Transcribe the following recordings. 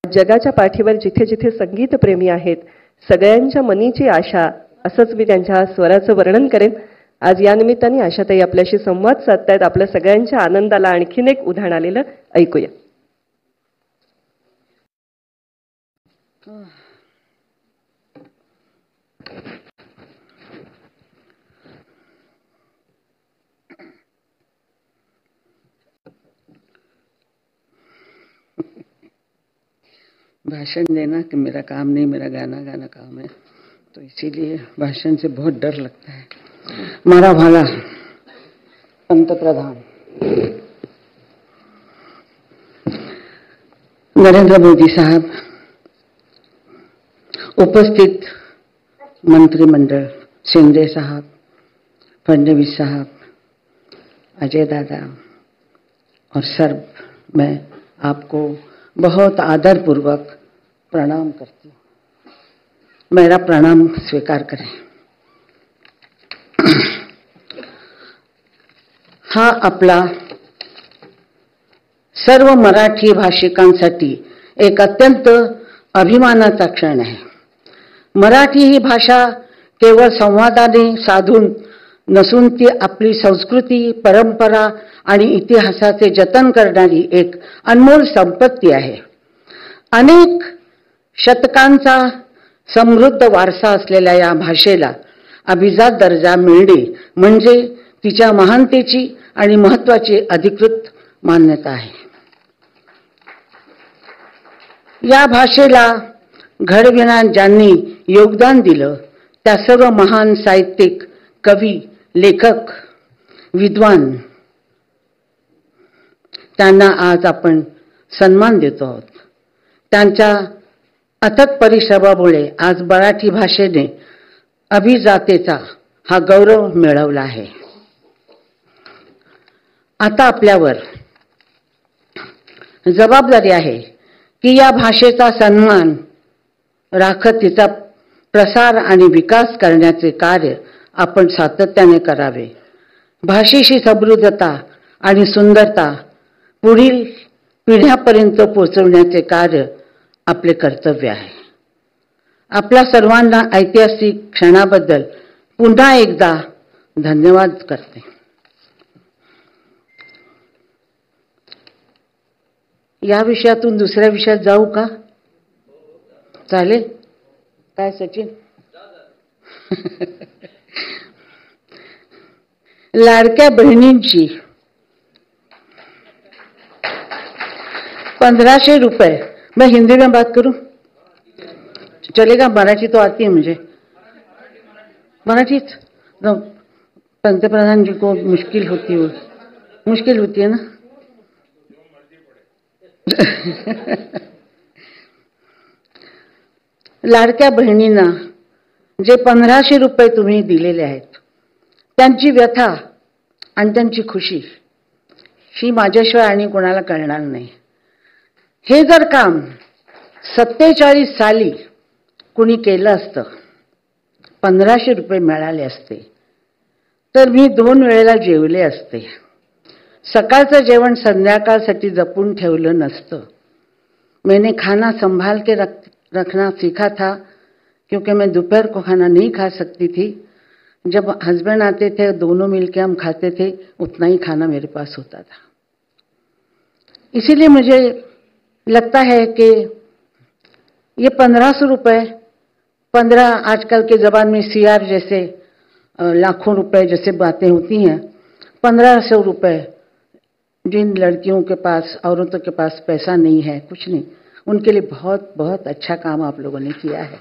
जगाच्या पाठीवर जिथे जिथे संगीत प्रेमी आहेत सगळ्यांच्या मनीची आशा, असंच मी त्यांच्या स्वराचं वर्णन करेन. आज या निमित्ताने आशाताई आपल्याशी संवाद साधतायत. आपल्या सगळ्यांच्या आनंदाला आणखीन एक उधाण आलेलं ऐकूया. भाषण देना कि मेरा काम नहीं, मेरा गाना गाना काम है, तो इसीलिए भाषण से बहुत डर लगता है. मारा भाला पंतप्रधान नरेंद्र मोदी साहब, उपस्थित मंत्रिमंडल, शिंदे साहब, फडणवीस साहब, अजय दादा और सर्व, मैं आपको बहुत आदरपूर्वक प्रणाम करती हूँ. मेरा प्रणाम स्वीकार करें. हा आपला सर्व मराठी भाषिकांसाठी एक अत्यंत अभिमानाचा क्षण आहे. मराठी ही भाषा केवळ संवादाने साधून नसून ती आपली संस्कृती, परंपरा आणि इतिहासाचे जतन करणारी एक अनमोल संपत्ती आहे. अनेक शतकांचा समृद्ध वारसा असलेल्या या भाषेला अभिजात दर्जा मिळणे म्हणजे तिच्या महानतेची आणि महत्त्वाची अधिकृत मान्यता आहे. या भाषेला घडविण्यात ज्यांनी योगदान दिलं त्या सर्व महान साहित्यिक, कवी, लेखक, विद्वान, त्यांना आज आपण सन्मान देतो आहोत. त्यांच्या अथक परिश्रमामुळे आज मराठी भाषेने अभिजातेचा हा गौरव मिळवला आहे. आता आपल्यावर जबाबदारी आहे की या भाषेचा सन्मान राखत तिचा प्रसार आणि विकास करण्याचे कार्य आपण सातत्याने करावे. भाषेची समृद्धता आणि सुंदरता पुढील पिढ्यापर्यंत पोहोचवण्याचे कार्य आपले कर्तव्य आहे. आपल्या सर्वांना ऐतिहासिक क्षणाबद्दल पुन्हा एकदा धन्यवाद करते. या विषयातून दुसऱ्या विषयात जाऊ का? चालेल काय सचिन? लाडक्या बहिणींची 1500 रुपए. मैं हिंदी में बात करूं चलेगा? मराठी तो आती है मुझे. मराठी पंतप्रधान जी को मुश्किल होती है ना. लाडक्या बहिणींना जे 1500 रुपये तुम्ही दिलेले आहेत त्यांची व्यथा आणि त्यांची खुशी ही माझ्याशिवाय आणि कोणाला कळणार नाही. हे जर काम 47 साली कुणी केलं असतं, 1500 रुपये मिळाले असते तर मी 2 वेळेला जेवले असते. सकाळचं जेवण संध्याकाळसाठी जपून ठेवलं नसतं. मैंने खाना संभाल के रखना सीखा था क्योंकि मैं दोपहर को खाना नहीं खा सकती थी. जब हस्बैंड आते थे दोनों मिलकर हम खाते थे, उतना ही खाना मेरे पास होता था. इसीलिए मुझे लगता है कि ये 1500 रुपये, 15 आजकल के ज़बान में CR जैसे लाखों रुपए जैसे बातें होती हैं, 1500 रुपये जिन लड़कियों के पास, औरतों के पास पैसा नहीं है, कुछ नहीं, उनके लिए बहुत बहुत अच्छा काम आप लोगों ने किया है.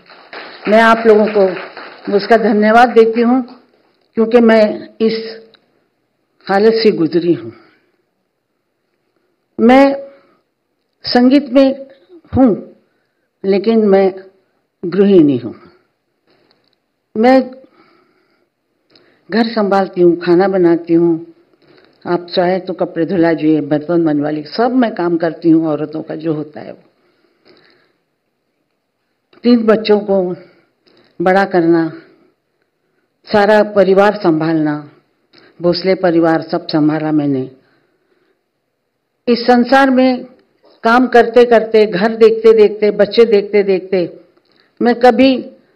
मैं आप लोगों को उसका धन्यवाद देती हूँ क्योंकि मैं इस हालत से गुजरी हूँ. मैं संगीत में हूँ लेकिन मैं गृहिणी हूँ. मैं घर संभालती हूँ, खाना बनाती हूँ, आप चाहे तो कपड़े धुला लीजिए, बर्तन बनवा लीजिए, सब मैं काम करती हूँ. औरतों का जो होता है वो 3 बच्चों को बड़ा करना, सारा परिवार संभालना, भोसले परिवार सब संभाला मैंने. इस संसार में काम करते करते, घर देखते देखते, बच्चे देखते देखते मैं कभी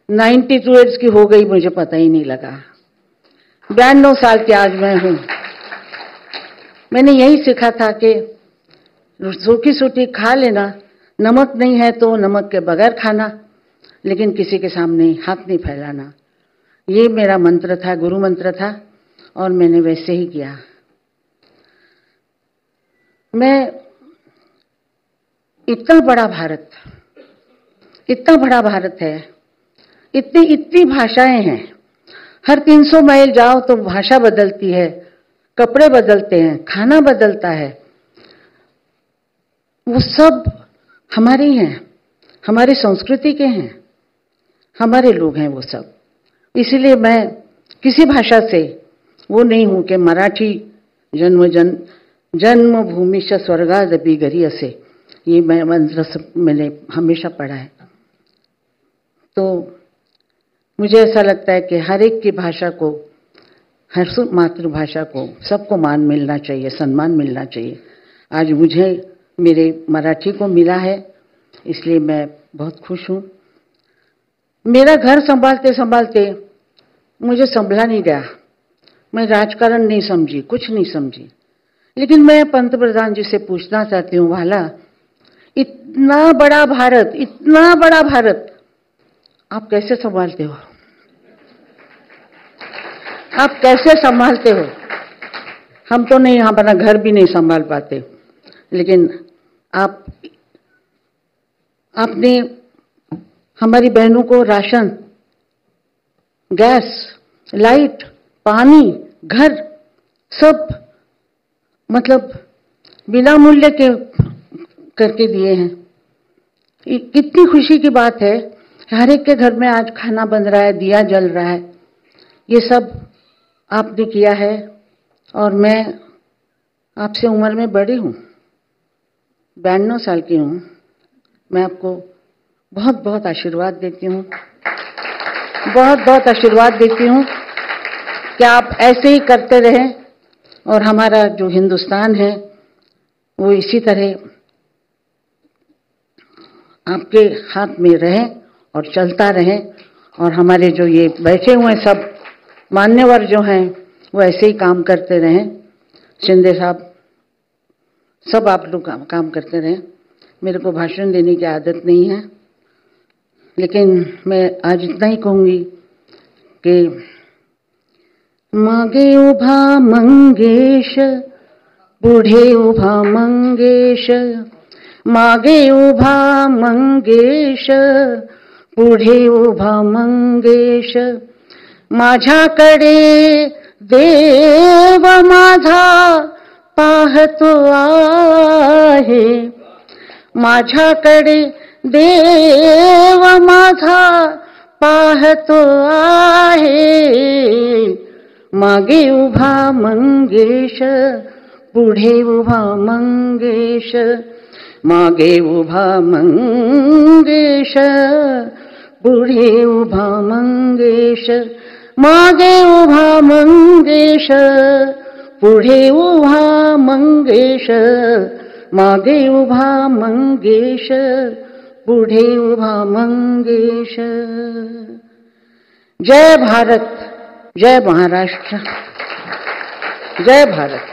92 ईयर्स की हो गई, मुझे पता ही नहीं लगा। 92 साल की आज मैं हूं। मैंने यही सीखा था कि सूखी सूखी खा लेना, नमक नहीं है तो नमक के बगैर खाना, लेकिन किसी के सामने हाथ नहीं फैलाना। ये मेरा मंत्र था, गुरु मंत्र था, और मैंने वैसे ही किया। मैं इतना बड़ा भारत है, इतनी भाषाएं हैं। हर 300 माइल जाओ तो भाषा बदलती है, कपड़े बदलते हैं, खाना बदलता है। वो सब हमारे ही हैं, हमारी संस्कृति के हैं, हमारे लोग हैं वो सब। इसीलिए मैं किसी भाषा से वो नहीं हूं कि मराठी जन्मभूमि च स्वर्गादपि गरीयसे, ये मैं मंत्र मैंने हमेशा पढ़ा है। तो मुझे ऐसा लगता है कि हर एक की भाषा को, हर मातृभाषा को सबको मान मिलना चाहिए, सम्मान मिलना चाहिए। आज मुझे मेरे मराठी को मिला है, इसलिए मैं बहुत खुश हूं। मेरा घर संभालते संभालते मुझे संभला नहीं गया। मैं राजकारण नहीं समझी, कुछ नहीं समझी, लेकिन मैं पंतप्रधान जी से पूछना चाहती हूँ, वाला इतना बड़ा भारत आप कैसे संभालते हो? आप कैसे संभालते हो? हम तो नहीं, हमारा घर भी नहीं संभाल पाते, लेकिन आपने हमारी बहनों को राशन, गैस, लाइट, पानी, घर सब मतलब बिना मूल्य के करके दिए हैं। कितनी खुशी की बात है। हर एक के घर में आज खाना बन रहा है, दिया जल रहा है। ये सब आपने किया है, और मैं आपसे उम्र में बड़ी हूं, 92 साल की हूं। मैं आपको बहुत बहुत आशीर्वाद देती हूं, बहुत आशीर्वाद देती हूं कि आप ऐसे ही करते रहें, और हमारा जो हिंदुस्तान है वो इसी तरह आपके हाथ में रहे और चलता रहे। और हमारे जो ये बैठे हुए सब मान्यवर जो हैं वो ऐसे ही काम करते रहें। शिंदे साहब, सब आप लोग काम करते रहें। मेरे को भाषण देने की आदत नहीं है, लेकिन मैं आज इतना ही कहूंगी कि मागे उभा मंगेश, पुढे उभा मंगेश, मागे उभा मंगेश, पुढे उभा मंगेश, माझ्याकडे देव माझा पाहतो आहे, माझ्याकडे देव माझा पाहतो आहे, मागे उभा मंगेश, पुढे उभा मंगेश, मागे उभा मंगेश, पुढे उभा मंगेश, मागे उभा मंगेश, पुढे उभा मंगेश, मागे उभा मंगेश, पुढे उभा मंगेश। जय भारत, जय महाराष्ट्र, जय भारत।